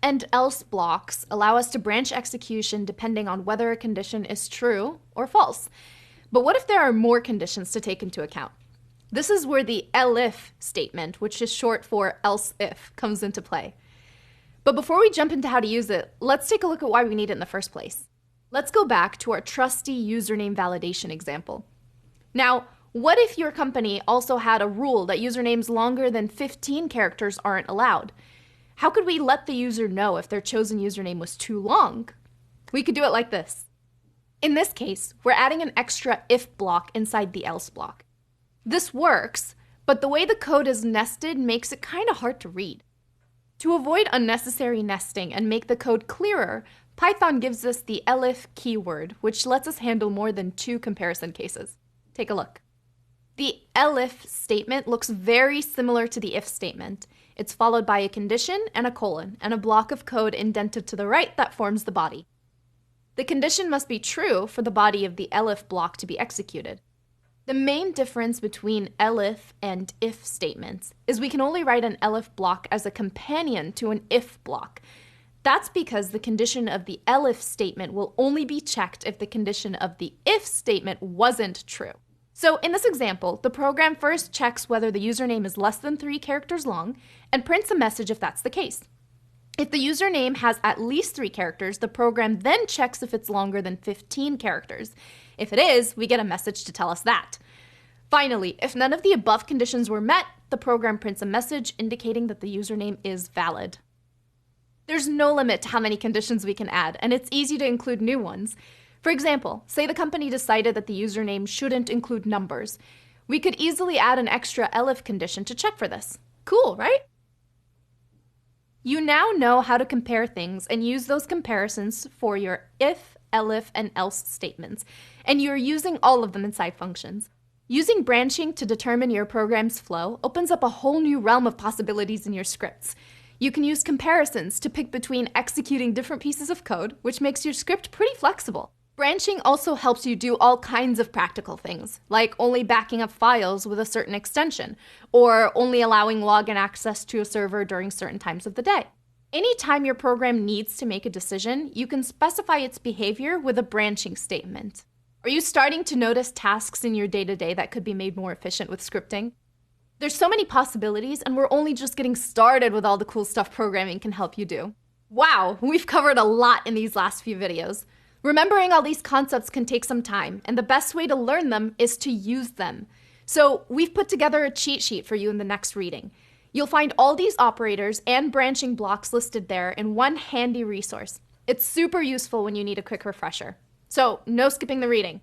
and else blocks allow us to branch execution depending on whether a condition is true or false. But what if there are more conditions to take into account? This is where the elif statement, which is short for else if, comes into play. But before we jump into how to use it, let's take a look at why we need it in the first place. Let's go back to our trusty username validation example. Now, what if your company also had a rule that usernames longer than 15 characters aren't allowed? How could we let the user know if their chosen username was too long? We could do it like this. In this case, we're adding an extra if block inside the else block. This works, but the way the code is nested makes it kind of hard to read. To avoid unnecessary nesting and make the code clearer, Python gives us the elif keyword, which lets us handle more than 2 comparison cases. Take a look. The elif statement looks very similar to the if statement. It's followed by a condition and a colon, and a block of code indented to the right that forms the body. The condition must be true for the body of the elif block to be executed. The main difference between elif and if statements is we can only write an elif block as a companion to an if block. That's because the condition of the elif statement will only be checked if the condition of the if statement wasn't true. So in this example, the program first checks whether the username is less than 3 characters long and prints a message if that's the case. If the username has at least 3 characters, the program then checks if it's longer than 15 characters. If it is, we get a message to tell us that. Finally, if none of the above conditions were met, the program prints a message indicating that the username is valid. There's no limit to how many conditions we can add, and it's easy to include new ones. For example, say the company decided that the username shouldn't include numbers. We could easily add an extra elif condition to check for this. Cool, right? You now know how to compare things and use those comparisons for your if, elif, and else statements, and you're using all of them inside functions. Using branching to determine your program's flow opens up a whole new realm of possibilities in your scripts. You can use comparisons to pick between executing different pieces of code, which makes your script pretty flexible. Branching also helps you do all kinds of practical things, like only backing up files with a certain extension, or only allowing login access to a server during certain times of the day. Anytime your program needs to make a decision, you can specify its behavior with a branching statement. Are you starting to notice tasks in your day-to-day that could be made more efficient with scripting? There's so many possibilities, and we're only just getting started with all the cool stuff programming can help you do. Wow, we've covered a lot in these last few videos. Remembering all these concepts can take some time, and the best way to learn them is to use them. So we've put together a cheat sheet for you in the next reading. You'll find all these operators and branching blocks listed there in one handy resource. It's super useful when you need a quick refresher. So no skipping the reading.